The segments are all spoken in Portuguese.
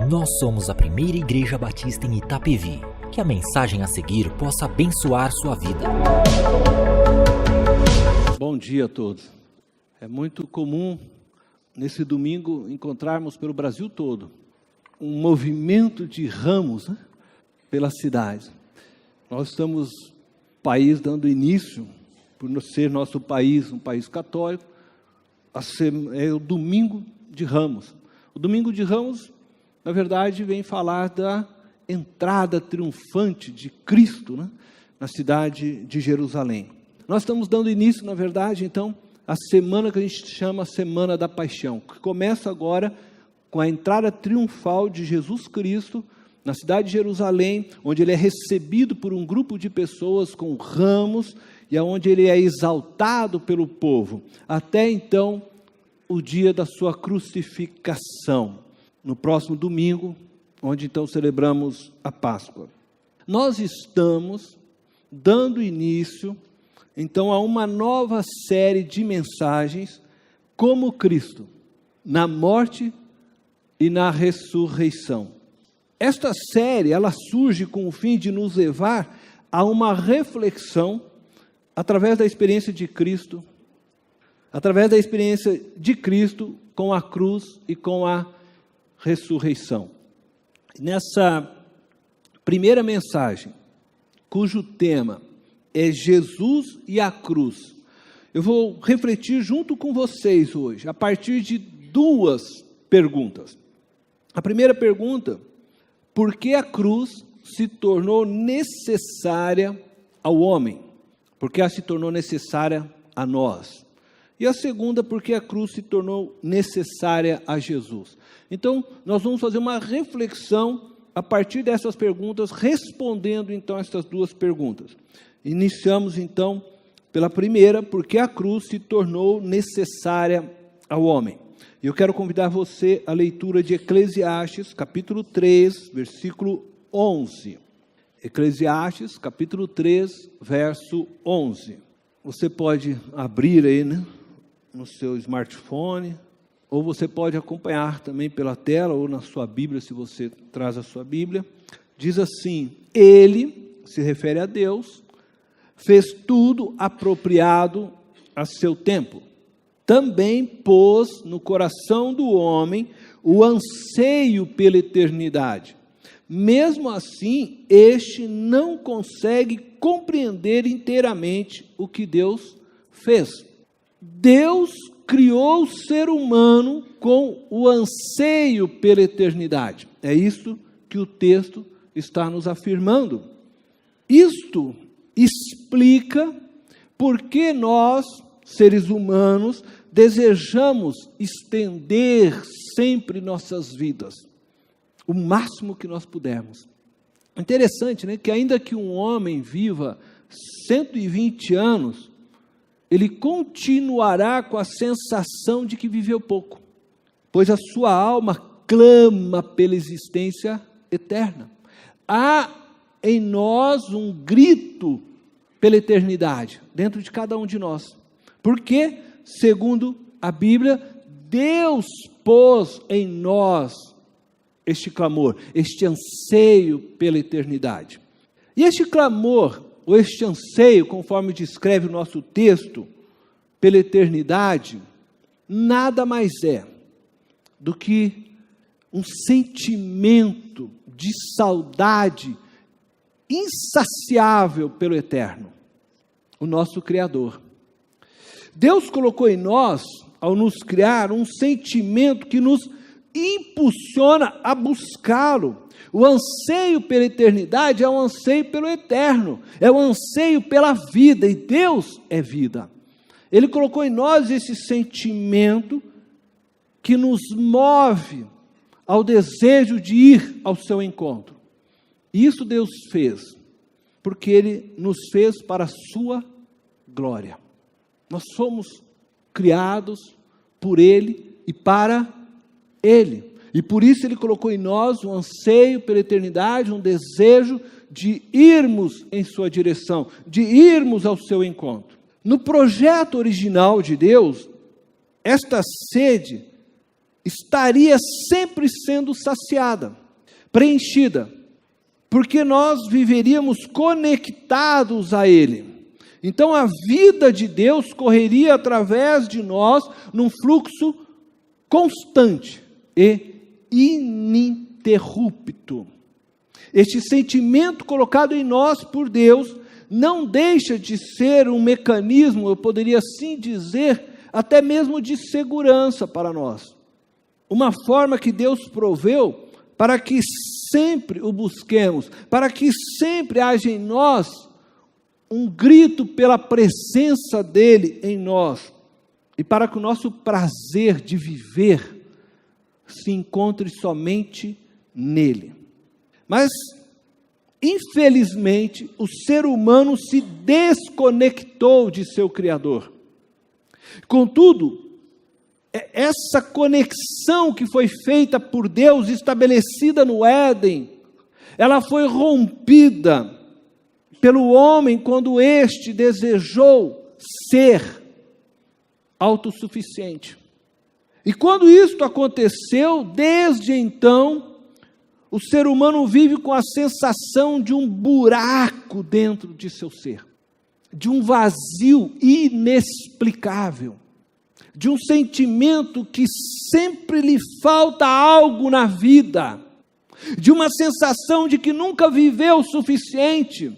Nós somos a primeira igreja batista em Itapevi. Que a mensagem a seguir possa abençoar sua vida. Bom dia a todos. É muito comum, nesse domingo, encontrarmos pelo Brasil todo um movimento de ramos, pela cidade. Nós estamos, país, dando início, por ser nosso país, um país católico, é o Domingo de Ramos. O Domingo de Ramos, na verdade, vem falar da entrada triunfante de Cristo, na cidade de Jerusalém. Nós estamos dando início, na verdade, então, à semana que a gente chama Semana da Paixão, que começa agora com a entrada triunfal de Jesus Cristo na cidade de Jerusalém, onde ele é recebido por um grupo de pessoas com ramos, e onde ele é exaltado pelo povo, até então o dia da sua crucificação, no próximo domingo, onde então celebramos a Páscoa. Nós estamos dando início, então, a uma nova série de mensagens, como Cristo, na morte e na ressurreição. Esta série, ela surge com o fim de nos levar a uma reflexão, através da experiência de Cristo, com a cruz e com a ressurreição. Nessa primeira mensagem, cujo tema é Jesus e a cruz, eu vou refletir junto com vocês hoje, a partir de duas perguntas. A primeira pergunta: por que a cruz se tornou necessária ao homem? Por que ela se tornou necessária a nós? E a segunda, por que a cruz se tornou necessária a Jesus? Então, nós vamos fazer uma reflexão a partir dessas perguntas, respondendo então essas duas perguntas. Iniciamos então pela primeira, por que a cruz se tornou necessária ao homem? E eu quero convidar você à leitura de Eclesiastes, capítulo 3, versículo 11. Eclesiastes, capítulo 3, verso 11. Você pode abrir aí, no seu smartphone, ou você pode acompanhar também pela tela, ou na sua Bíblia, se você traz a sua Bíblia. Diz assim: Ele, se refere a Deus, fez tudo apropriado a seu tempo. Também pôs no coração do homem o anseio pela eternidade. Mesmo assim, este não consegue compreender inteiramente o que Deus fez. Deus criou o ser humano com o anseio pela eternidade. É isso que o texto está nos afirmando. Isto explica por que nós, seres humanos, desejamos estender sempre nossas vidas, o máximo que nós pudermos. Interessante, que ainda que um homem viva 120 anos, ele continuará com a sensação de que viveu pouco, pois a sua alma clama pela existência eterna. Há em nós um grito pela eternidade, dentro de cada um de nós, porque, segundo a Bíblia, Deus pôs em nós este clamor, este anseio pela eternidade. E este clamor, ou este anseio, conforme descreve o nosso texto, pela eternidade, nada mais é do que um sentimento de saudade insaciável pelo eterno, o nosso Criador. Deus colocou em nós, ao nos criar, um sentimento que nos impulsiona a buscá-lo. O anseio pela eternidade é um anseio pelo eterno, é um anseio pela vida, e Deus é vida. Ele colocou em nós esse sentimento que nos move ao desejo de ir ao seu encontro. E isso Deus fez, porque Ele nos fez para a sua glória. Nós fomos criados por Ele e para Ele. E por isso Ele colocou em nós um anseio pela eternidade, um desejo de irmos em sua direção, de irmos ao seu encontro. No projeto original de Deus, esta sede estaria sempre sendo saciada, preenchida, porque nós viveríamos conectados a Ele. Então a vida de Deus correria através de nós num fluxo constante e ininterrupto. Este sentimento colocado em nós por Deus não deixa de ser um mecanismo, eu poderia assim dizer, até mesmo de segurança para nós. Uma forma que Deus proveu para que sempre o busquemos, para que sempre haja em nós um grito pela presença dEle em nós, e para que o nosso prazer de viver se encontre somente nele. Mas, infelizmente, o ser humano se desconectou de seu Criador. Contudo, essa conexão que foi feita por Deus, estabelecida no Éden, ela foi rompida pelo homem quando este desejou ser autossuficiente. E quando isto aconteceu, desde então, o ser humano vive com a sensação de um buraco dentro de seu ser, de um vazio inexplicável, de um sentimento que sempre lhe falta algo na vida, de uma sensação de que nunca viveu o suficiente,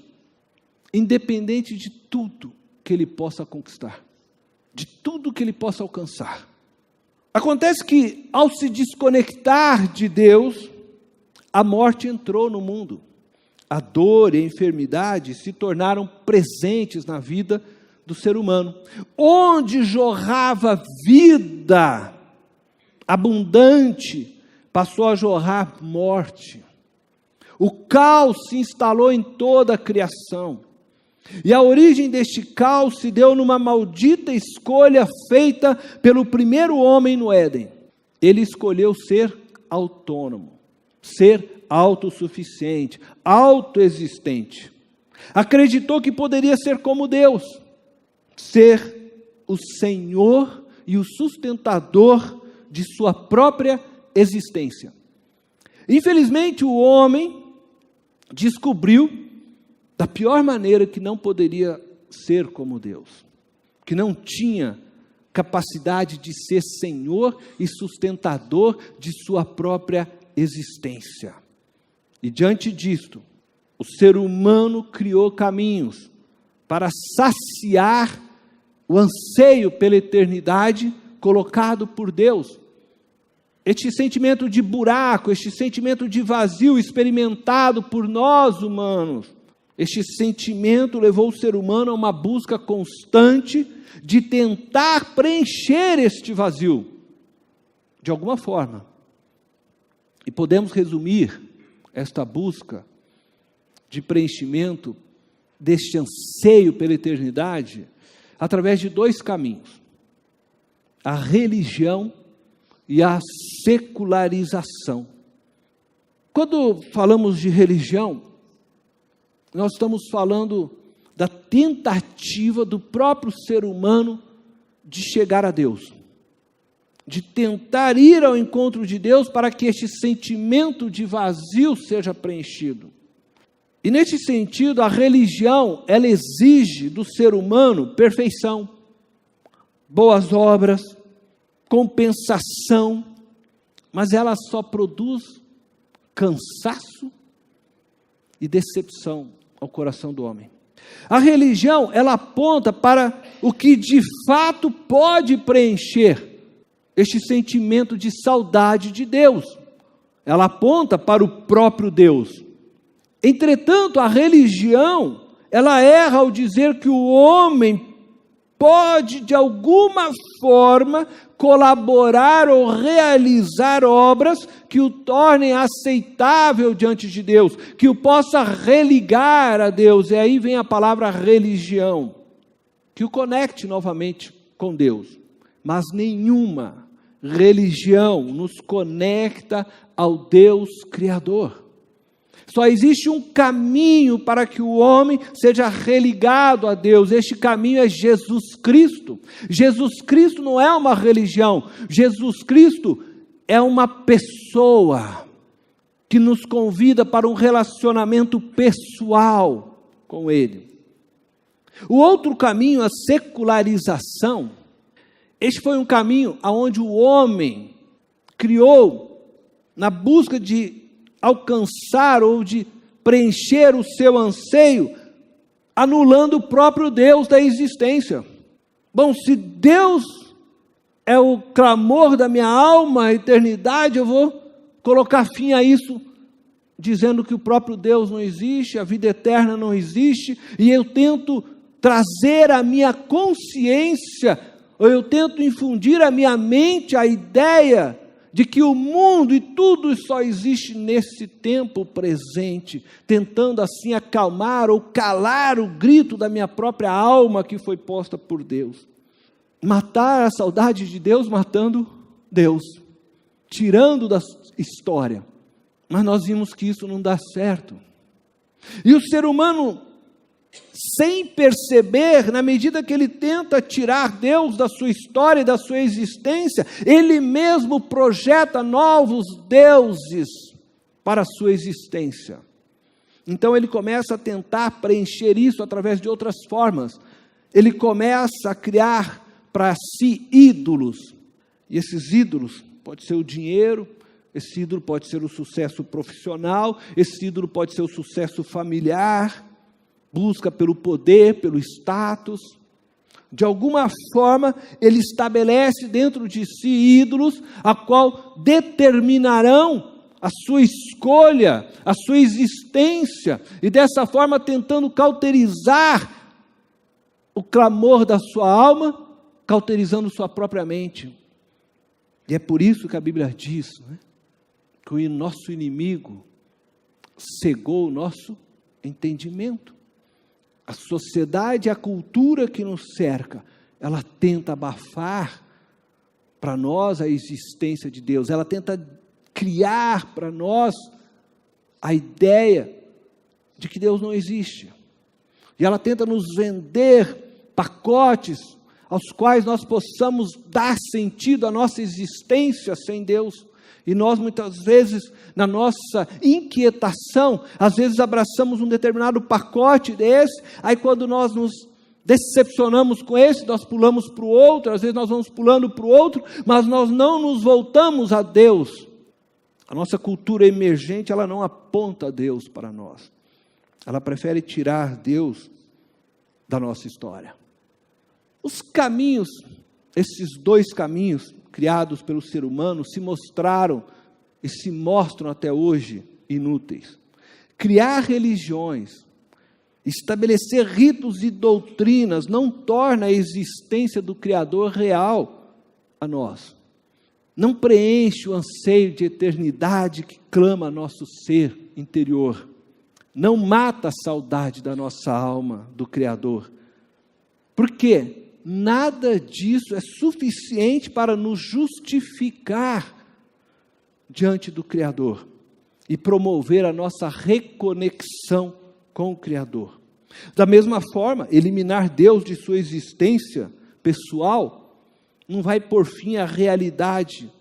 independente de tudo que ele possa conquistar, de tudo que ele possa alcançar. Acontece que, ao se desconectar de Deus, a morte entrou no mundo. A dor e a enfermidade se tornaram presentes na vida do ser humano. Onde jorrava vida abundante, passou a jorrar morte. O caos se instalou em toda a criação. E a origem deste caos se deu numa maldita escolha feita pelo primeiro homem no Éden. Ele escolheu ser autônomo, ser autossuficiente, autoexistente. Acreditou que poderia ser como Deus, ser o Senhor e o sustentador de sua própria existência. Infelizmente, o homem descobriu da pior maneira que não poderia ser como Deus, que não tinha capacidade de ser Senhor e sustentador de sua própria existência. E diante disto, o ser humano criou caminhos para saciar o anseio pela eternidade colocado por Deus. Este sentimento de buraco, este sentimento de vazio experimentado por nós humanos, este sentimento levou o ser humano a uma busca constante de tentar preencher este vazio, de alguma forma. E podemos resumir esta busca de preenchimento deste anseio pela eternidade através de dois caminhos: a religião e a secularização. Quando falamos de religião, nós estamos falando da tentativa do próprio ser humano de chegar a Deus, de tentar ir ao encontro de Deus para que este sentimento de vazio seja preenchido. E nesse sentido, a religião, ela exige do ser humano perfeição, boas obras, compensação, mas ela só produz cansaço e decepção ao coração do homem. A religião, ela aponta para o que de fato pode preencher este sentimento de saudade de Deus. Ela aponta para o próprio Deus. Entretanto, a religião, ela erra ao dizer que o homem pode, de alguma forma, colaborar ou realizar obras que o tornem aceitável diante de Deus, que o possa religar a Deus, e aí vem a palavra religião, que o conecte novamente com Deus. Mas nenhuma religião nos conecta ao Deus Criador. Só existe um caminho para que o homem seja religado a Deus. Este caminho é Jesus Cristo. Jesus Cristo não é uma religião. Jesus Cristo é uma pessoa que nos convida para um relacionamento pessoal com Ele. O outro caminho, a secularização, este foi um caminho onde o homem criou na busca de alcançar ou de preencher o seu anseio, anulando o próprio Deus da existência. Bom, se Deus é o clamor da minha alma, a eternidade, eu vou colocar fim a isso, dizendo que o próprio Deus não existe, a vida eterna não existe, e eu tento trazer à minha consciência, ou eu tento infundir à minha mente a ideia de que o mundo e tudo só existe nesse tempo presente, tentando assim acalmar ou calar o grito da minha própria alma que foi posta por Deus. Matar a saudade de Deus matando Deus, tirando da história. Mas nós vimos que isso não dá certo. E o ser humano, sem perceber, na medida que ele tenta tirar Deus da sua história e da sua existência, ele mesmo projeta novos deuses para a sua existência. Então ele começa a tentar preencher isso através de outras formas. Ele começa a criar para si ídolos. E esses ídolos pode ser o dinheiro, esse ídolo pode ser o sucesso profissional, esse ídolo pode ser o sucesso familiar, busca pelo poder, pelo status. De alguma forma, ele estabelece dentro de si ídolos, a qual determinarão a sua escolha, a sua existência, e dessa forma tentando cauterizar o clamor da sua alma, cauterizando sua própria mente. E é por isso que a Bíblia diz, né, que o nosso inimigo cegou o nosso entendimento. A sociedade, a cultura que nos cerca, ela tenta abafar para nós a existência de Deus, ela tenta criar para nós a ideia de que Deus não existe, e ela tenta nos vender pacotes aos quais nós possamos dar sentido à nossa existência sem Deus. E nós muitas vezes, na nossa inquietação, às vezes abraçamos um determinado pacote desse, aí quando nós nos decepcionamos com esse, nós pulamos para o outro, às vezes nós vamos pulando para o outro, mas nós não nos voltamos a Deus. A nossa cultura emergente, ela não aponta Deus para nós, ela prefere tirar Deus da nossa história. Os caminhos, esses dois caminhos criados pelo ser humano, se mostraram e se mostram até hoje inúteis. Criar religiões, estabelecer ritos e doutrinas não torna a existência do Criador real a nós. Não preenche o anseio de eternidade que clama nosso ser interior. Não mata a saudade da nossa alma do Criador. Por quê? Nada disso é suficiente para nos justificar diante do Criador e promover a nossa reconexão com o Criador. Da mesma forma, eliminar Deus de sua existência pessoal não vai pôr fim à realidade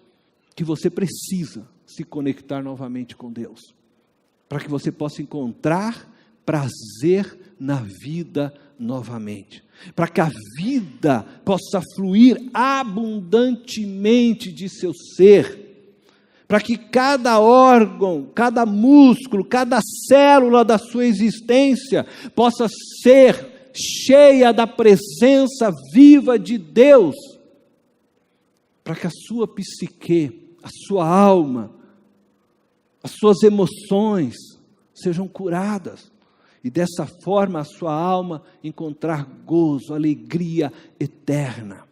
que você precisa se conectar novamente com Deus, para que você possa encontrar prazer na vida novamente, para que a vida possa fluir abundantemente de seu ser, para que cada órgão, cada músculo, cada célula da sua existência possa ser cheia da presença viva de Deus, para que a sua psique, a sua alma, as suas emoções sejam curadas, e dessa forma a sua alma encontrar gozo, alegria eterna.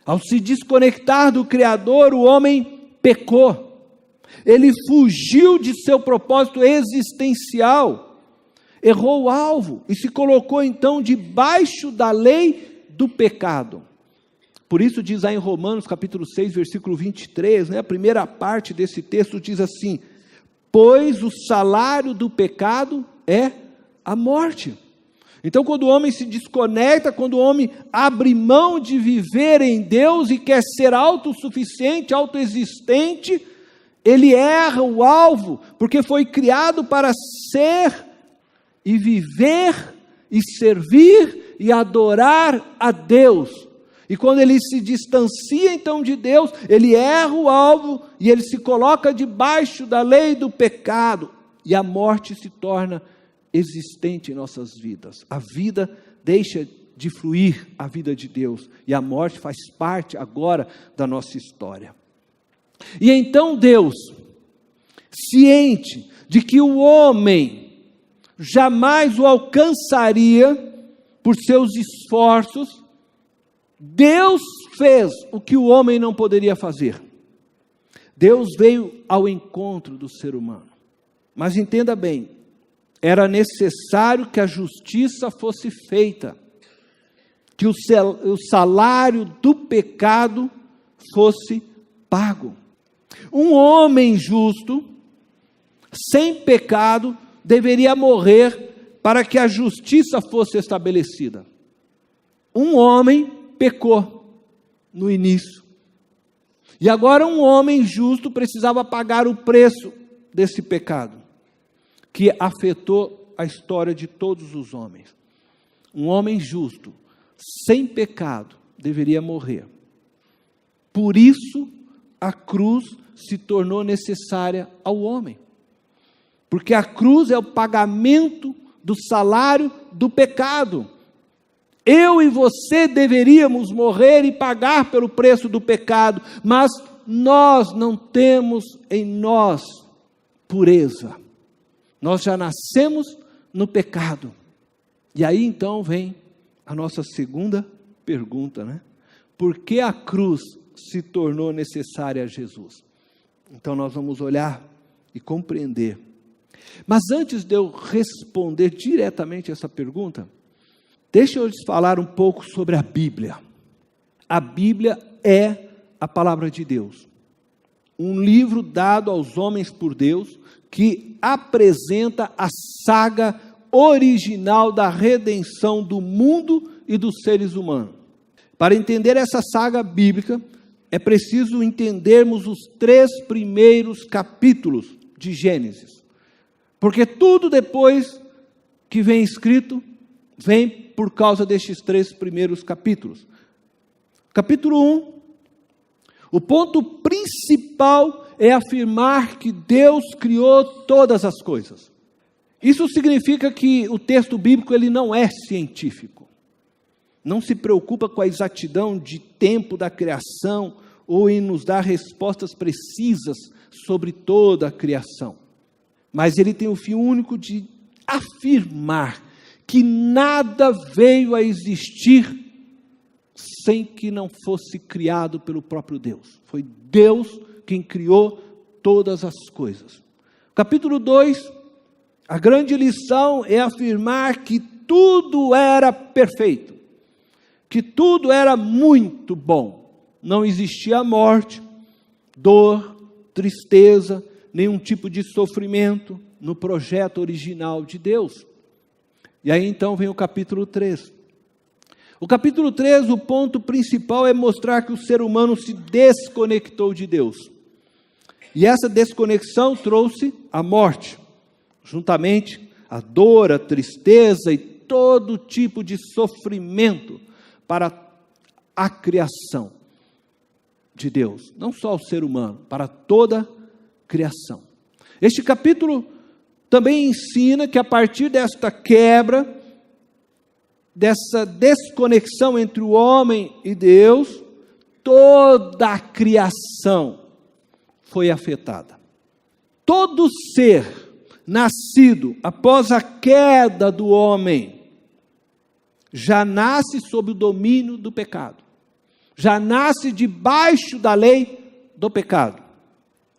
Ao se desconectar do Criador, o homem pecou, ele fugiu de seu propósito existencial, errou o alvo e se colocou então debaixo da lei do pecado. Por isso diz aí em Romanos capítulo 6, versículo 23, né, a primeira parte desse texto diz assim: pois o salário do pecado é a morte. Então, quando o homem se desconecta, quando o homem abre mão de viver em Deus e quer ser autossuficiente, autoexistente, ele erra o alvo, porque foi criado para ser e viver e servir e adorar a Deus. E quando ele se distancia então de Deus, ele erra o alvo e ele se coloca debaixo da lei do pecado. E a morte se torna existente em nossas vidas. A vida deixa de fluir a vida de Deus. E a morte faz parte agora da nossa história. E então Deus, ciente de que o homem jamais o alcançaria por seus esforços, Deus fez o que o homem não poderia fazer. Deus veio ao encontro do ser humano. Mas entenda bem, era necessário que a justiça fosse feita, que o salário do pecado fosse pago. Um homem justo, sem pecado, deveria morrer para que a justiça fosse estabelecida. Um homem pecou no início. E agora um homem justo precisava pagar o preço desse pecado, que afetou a história de todos os homens. Um homem justo, sem pecado, deveria morrer. Por isso, a cruz se tornou necessária ao homem. Porque a cruz é o pagamento do salário do pecado. Eu e você deveríamos morrer e pagar pelo preço do pecado, mas nós não temos em nós pureza. Nós já nascemos no pecado. E aí então vem a nossa segunda pergunta, né? Por que a cruz se tornou necessária a Jesus? Então nós vamos olhar e compreender. Mas antes de eu responder diretamente essa pergunta, deixa eu lhes falar um pouco sobre a Bíblia. A Bíblia é a palavra de Deus. Um livro dado aos homens por Deus, que apresenta a saga original da redenção do mundo e dos seres humanos. Para entender essa saga bíblica, é preciso entendermos os 3 primeiros capítulos de Gênesis. Porque tudo depois que vem escrito, vem por causa destes 3 primeiros capítulos. Capítulo 1, o ponto principal é afirmar que Deus criou todas as coisas. Isso significa que o texto bíblico ele não é científico. Não se preocupa com a exatidão de tempo da criação ou em nos dar respostas precisas sobre toda a criação. Mas ele tem o fim único de afirmar que nada veio a existir sem que não fosse criado pelo próprio Deus. Foi Deus quem criou todas as coisas. Capítulo 2, a grande lição é afirmar que tudo era perfeito, que tudo era muito bom. Não existia morte, dor, tristeza, nenhum tipo de sofrimento no projeto original de Deus. E aí então vem o capítulo 3. O capítulo 3, o ponto principal é mostrar que o ser humano se desconectou de Deus. E essa desconexão trouxe a morte, juntamente a dor, a tristeza e todo tipo de sofrimento para a criação de Deus. Não só o ser humano, para toda a criação. Este capítulo também ensina que a partir desta quebra, dessa desconexão entre o homem e Deus, toda a criação foi afetada. Todo ser nascido após a queda do homem já nasce sob o domínio do pecado, já nasce debaixo da lei do pecado,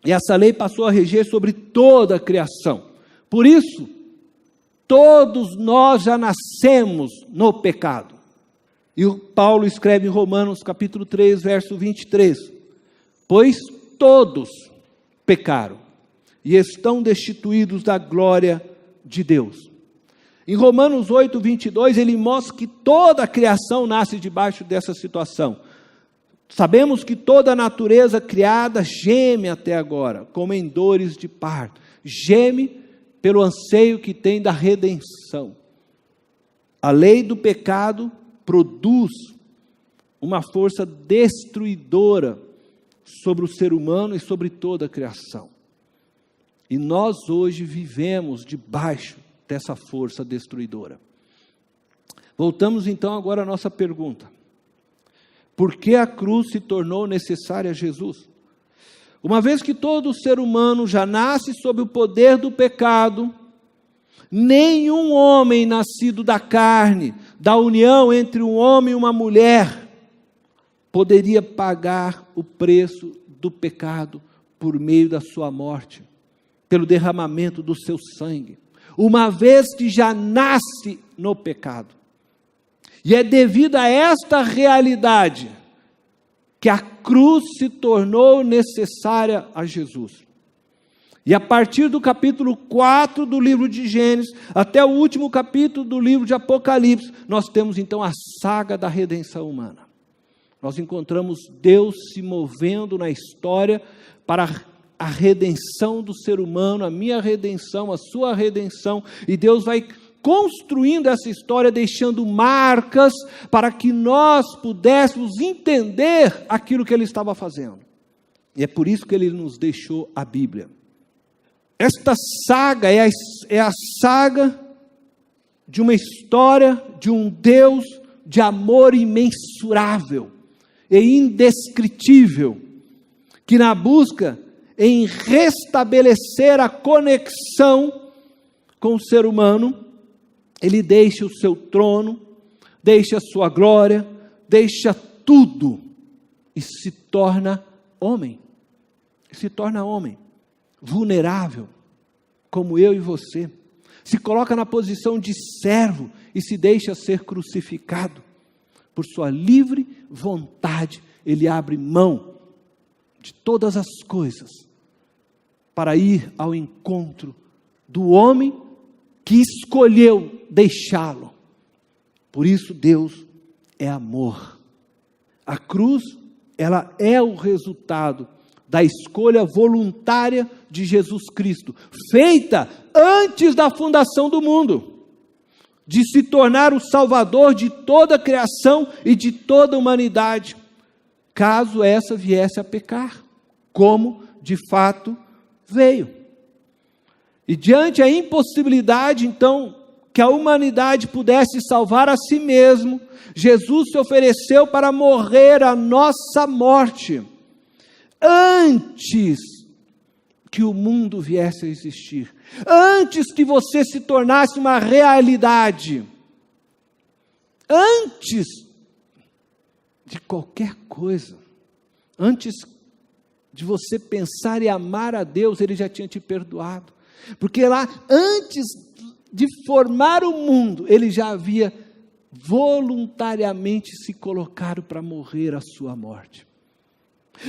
e essa lei passou a reger sobre toda a criação. Por isso, todos nós já nascemos no pecado. E o Paulo escreve em Romanos capítulo 3, verso 23, pois todos pecaram e estão destituídos da glória de Deus. Em Romanos 8, 22, ele mostra que toda a criação nasce debaixo dessa situação. Sabemos que toda a natureza criada geme até agora, como em dores de parto. Geme pelo anseio que tem da redenção. A lei do pecado produz uma força destruidora sobre o ser humano e sobre toda a criação. E nós hoje vivemos debaixo dessa força destruidora. Voltamos então agora à nossa pergunta. Por que a cruz se tornou necessária a Jesus? Uma vez que todo ser humano já nasce sob o poder do pecado, nenhum homem nascido da carne, da união entre um homem e uma mulher, poderia pagar o preço do pecado por meio da sua morte, pelo derramamento do seu sangue, uma vez que já nasce no pecado. E é devido a esta realidade que a cruz se tornou necessária a Jesus. E a partir do capítulo 4 do livro de Gênesis, até o último capítulo do livro de Apocalipse, nós temos então a saga da redenção humana. Nós encontramos Deus se movendo na história para a redenção do ser humano, a minha redenção, a sua redenção, e Deus vai construindo essa história, deixando marcas para que nós pudéssemos entender aquilo que Ele estava fazendo. E é por isso que Ele nos deixou a Bíblia. Esta saga é a saga de uma história de um Deus de amor imensurável e indescritível, que na busca em restabelecer a conexão com o ser humano, Ele deixa o seu trono, deixa a sua glória, deixa tudo e se torna homem. Se torna homem, vulnerável, como eu e você. Se coloca na posição de servo e se deixa ser crucificado. Por sua livre vontade, Ele abre mão de todas as coisas para ir ao encontro do homem que escolheu deixá-lo. Por isso Deus é amor. A cruz, ela é o resultado da escolha voluntária de Jesus Cristo, feita antes da fundação do mundo, de se tornar o Salvador de toda a criação e de toda a humanidade, caso essa viesse a pecar, como de fato veio. E diante a impossibilidade, então, que a humanidade pudesse salvar a si mesmo, Jesus se ofereceu para morrer a nossa morte, antes que o mundo viesse a existir, antes que você se tornasse uma realidade, antes de qualquer coisa, antes de você pensar e amar a Deus, Ele já tinha te perdoado. Porque lá, antes de formar o mundo, Ele já havia voluntariamente se colocado para morrer a sua morte.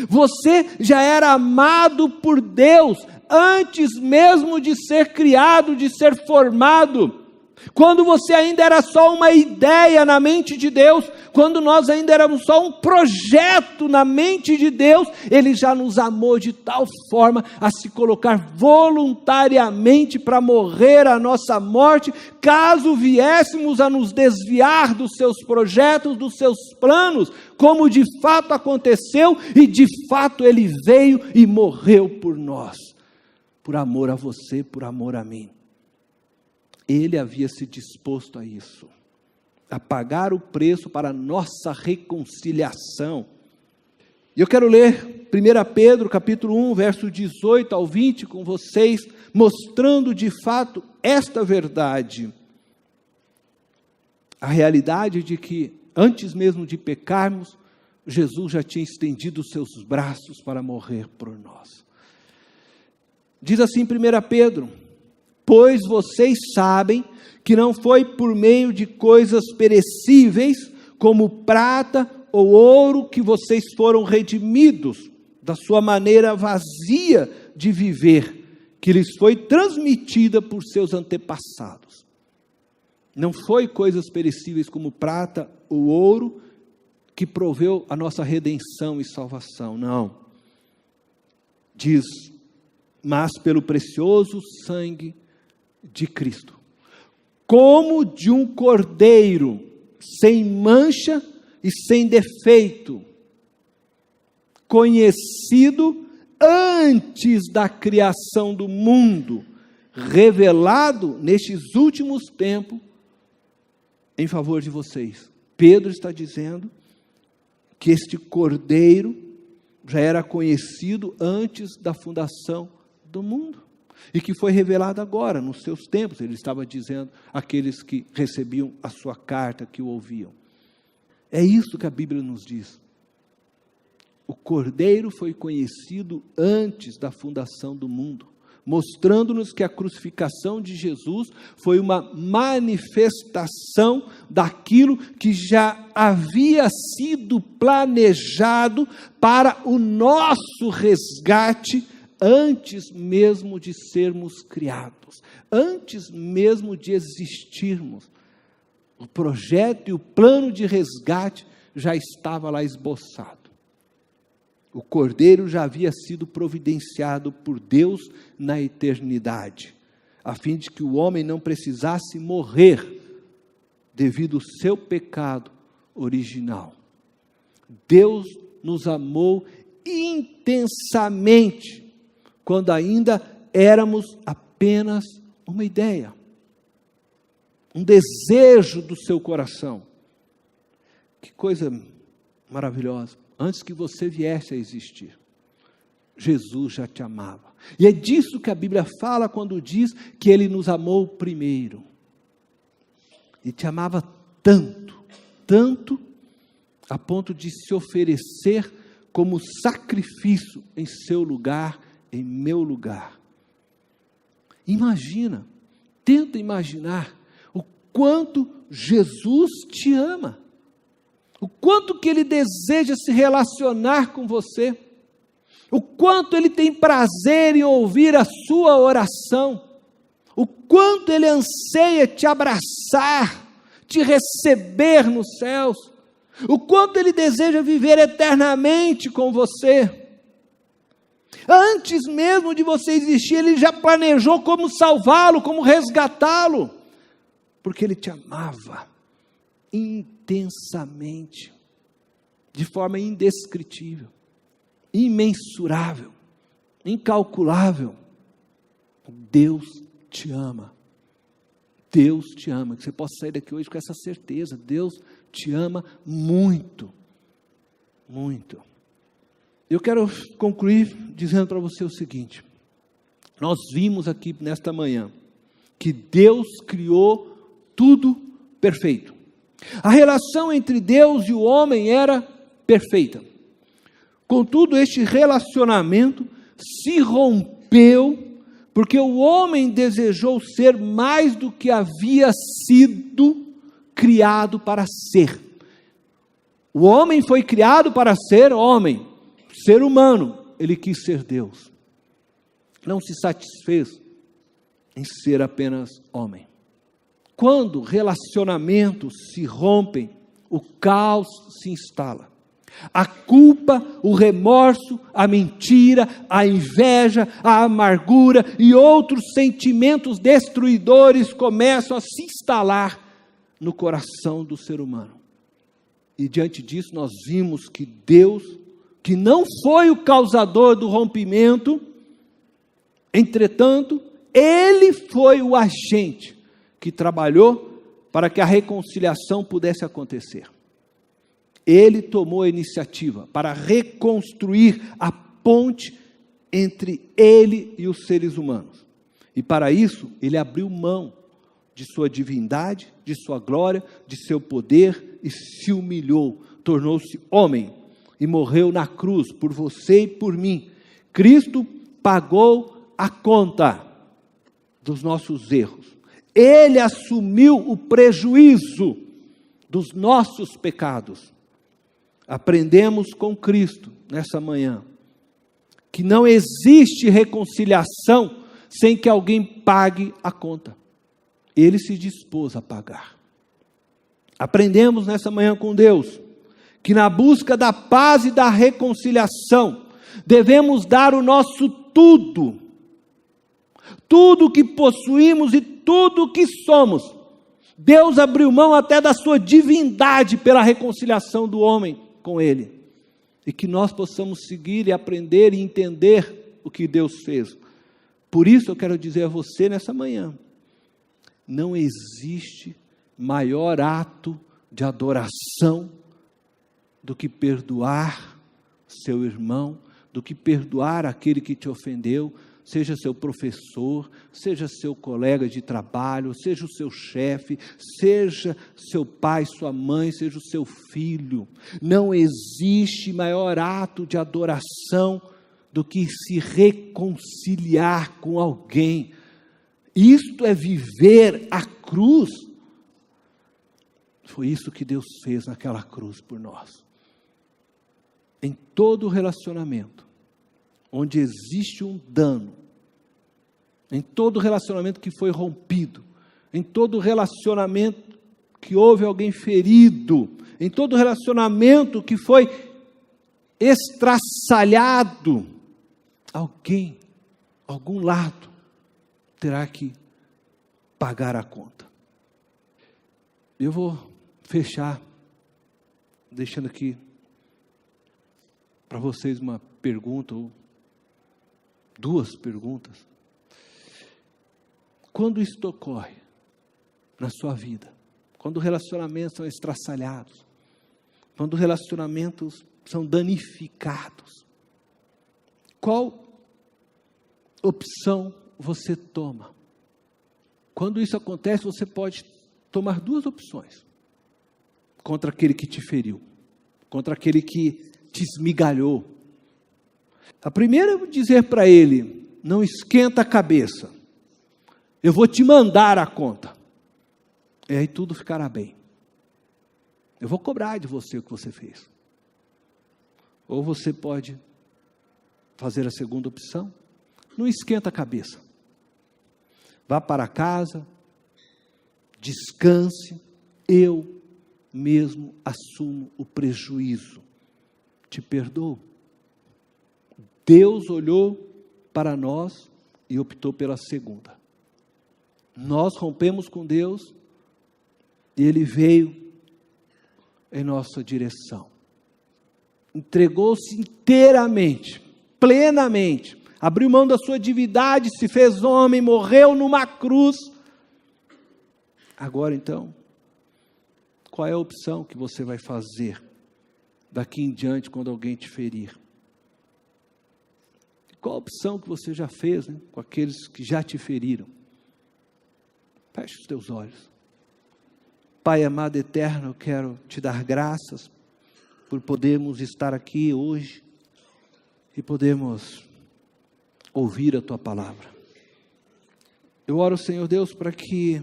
Você já era amado por Deus, antes mesmo de ser criado, de ser formado. Quando você ainda era só uma ideia na mente de Deus, quando nós ainda éramos só um projeto na mente de Deus, Ele já nos amou de tal forma a se colocar voluntariamente para morrer a nossa morte, caso viéssemos a nos desviar dos seus projetos, dos seus planos, como de fato aconteceu, e de fato Ele veio e morreu por nós, por amor a você, por amor a mim. Ele havia se disposto a isso, a pagar o preço para a nossa reconciliação. E eu quero ler 1 Pedro, capítulo 1, verso 18 ao 20, com vocês, mostrando de fato esta verdade. A realidade de que, antes mesmo de pecarmos, Jesus já tinha estendido os seus braços para morrer por nós. Diz assim 1 Pedro: pois vocês sabem que não foi por meio de coisas perecíveis, como prata ou ouro, que vocês foram redimidos da sua maneira vazia de viver, que lhes foi transmitida por seus antepassados. Não foi coisas perecíveis como prata ou ouro que proveu a nossa redenção e salvação, não. Diz, mas pelo precioso sangue de Cristo, como de um cordeiro, sem mancha e sem defeito, conhecido antes da criação do mundo, revelado nestes últimos tempos, em favor de vocês. Pedro está dizendo que este cordeiro já era conhecido antes da fundação do mundo, e que foi revelado agora, nos seus tempos. Ele estava dizendo àqueles que recebiam a sua carta, que o ouviam. É isso que a Bíblia nos diz. O Cordeiro foi conhecido antes da fundação do mundo, mostrando-nos que a crucificação de Jesus foi uma manifestação daquilo que já havia sido planejado para o nosso resgate, antes mesmo de sermos criados, antes mesmo de existirmos. O projeto e o plano de resgate já estava lá esboçado. O Cordeiro já havia sido providenciado por Deus na eternidade, a fim de que o homem não precisasse morrer devido ao seu pecado original. Deus nos amou intensamente quando ainda éramos apenas uma ideia, um desejo do seu coração. Que coisa maravilhosa! Antes que você viesse a existir, Jesus já te amava. E é disso que a Bíblia fala quando diz que Ele nos amou primeiro. E te amava tanto, tanto, a ponto de se oferecer como sacrifício em seu lugar, em meu lugar. Imagina, tenta imaginar o quanto Jesus te ama. O quanto que Ele deseja se relacionar com você, o quanto Ele tem prazer em ouvir a sua oração, o quanto Ele anseia te abraçar, te receber nos céus, o quanto Ele deseja viver eternamente com você. Antes mesmo de você existir, Ele já planejou como salvá-lo, como resgatá-lo, porque Ele te amava intensamente, de forma indescritível, imensurável, incalculável. Deus te ama. Deus te ama. Que você possa sair daqui hoje com essa certeza. Deus te ama muito, muito. Eu quero concluir dizendo para você o seguinte: nós vimos aqui nesta manhã que Deus criou tudo perfeito. A relação entre Deus e o homem era perfeita. Contudo, este relacionamento se rompeu porque o homem desejou ser mais do que havia sido criado para ser. O homem foi criado para ser homem, ser humano. Ele quis ser Deus. Não se satisfez em ser apenas homem. Quando relacionamentos se rompem, o caos se instala. A culpa, o remorso, a mentira, a inveja, a amargura e outros sentimentos destruidores começam a se instalar no coração do ser humano. E diante disso nós vimos que Deus, que não foi o causador do rompimento, entretanto, Ele foi o agente que trabalhou para que a reconciliação pudesse acontecer. Ele tomou a iniciativa para reconstruir a ponte entre Ele e os seres humanos. E para isso, Ele abriu mão de sua divindade, de sua glória, de seu poder e se humilhou, tornou-se homem e morreu na cruz por você e por mim. Cristo pagou a conta dos nossos erros. Ele assumiu o prejuízo dos nossos pecados. Aprendemos com Cristo nessa manhã que não existe reconciliação sem que alguém pague a conta. Ele se dispôs a pagar. Aprendemos nessa manhã com Deus que na busca da paz e da reconciliação devemos dar o nosso tudo, tudo que possuímos e tudo que somos. Deus abriu mão até da sua divindade pela reconciliação do homem com Ele, e que nós possamos seguir e aprender e entender o que Deus fez. Por isso eu quero dizer a você nessa manhã, não existe maior ato de adoração do que perdoar seu irmão, do que perdoar aquele que te ofendeu, seja seu professor, seja seu colega de trabalho, seja o seu chefe, seja seu pai, sua mãe, seja o seu filho. Não existe maior ato de adoração do que se reconciliar com alguém. Isto é viver a cruz. Foi isso que Deus fez naquela cruz por nós. Em todo relacionamento onde existe um dano, em todo relacionamento que foi rompido, em todo relacionamento que houve alguém ferido, em todo relacionamento que foi estraçalhado, alguém, algum lado, terá que pagar a conta. Eu vou fechar, deixando aqui para vocês uma pergunta, ou duas perguntas. Quando isto ocorre na sua vida, quando relacionamentos são estraçalhados, quando relacionamentos são danificados, qual opção você toma? Quando isso acontece, você pode tomar duas opções: contra aquele que te feriu, contra aquele que te esmigalhou. A primeira é dizer para ele: não esquenta a cabeça, eu vou te mandar a conta, e aí tudo ficará bem. Eu vou cobrar de você o que você fez. Ou você pode fazer a segunda opção: não esquenta a cabeça, vá para casa, descanse, eu mesmo assumo o prejuízo, te perdoo. Deus olhou para nós e optou pela segunda. Nós rompemos com Deus e Ele veio em nossa direção. Entregou-se inteiramente, plenamente, abriu mão da sua divindade, se fez homem, morreu numa cruz. Agora então, qual é a opção que você vai fazer daqui em diante quando alguém te ferir? Qual a opção que você já fez, né, com aqueles que já te feriram? Feche os teus olhos. Pai amado eterno, eu quero te dar graças por podermos estar aqui hoje e podermos ouvir a tua palavra. Eu oro, Senhor Deus, para que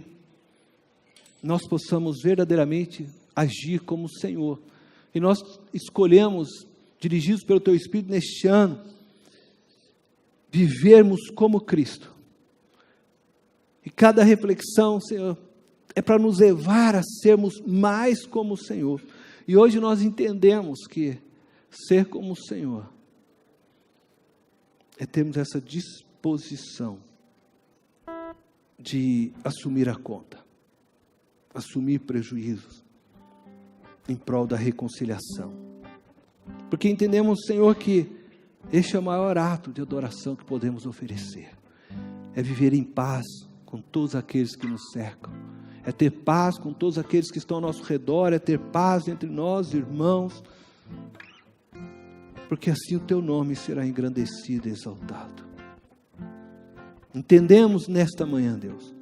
nós possamos verdadeiramente agir como o Senhor. E nós escolhemos, dirigidos pelo teu Espírito neste ano, vivermos como Cristo. E cada reflexão, Senhor, é para nos levar a sermos mais como o Senhor. E hoje nós entendemos que ser como o Senhor é termos essa disposição de assumir a conta, assumir prejuízos em prol da reconciliação. Porque entendemos, Senhor, que este é o maior ato de adoração que podemos oferecer. É viver em paz com todos aqueles que nos cercam. É ter paz com todos aqueles que estão ao nosso redor. É ter paz entre nós, irmãos. Porque assim o teu nome será engrandecido e exaltado. Entendemos nesta manhã, Deus,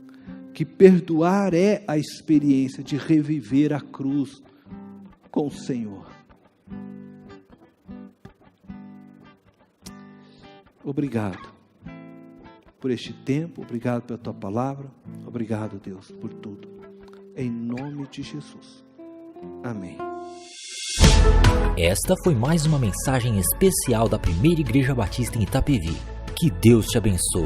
que perdoar é a experiência de reviver a cruz com o Senhor. Obrigado por este tempo, obrigado pela tua palavra, obrigado, Deus, por tudo. Em nome de Jesus. Amém. Esta foi mais uma mensagem especial da Primeira Igreja Batista em Itapevi. Que Deus te abençoe.